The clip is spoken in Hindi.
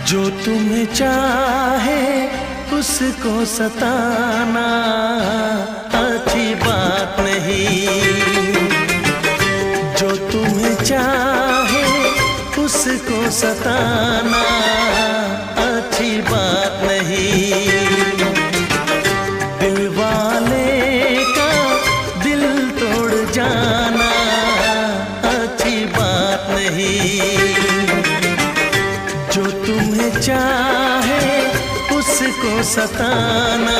जो तुम्हें चाहे उसको सताना अच्छी बात नहीं। जो तुम्हें चाहे उसको सताना अच्छी बात नहीं। दिल वाले का दिल तोड़ जाना अच्छी बात नहीं। जो तुम्हें चाहे उसको सताना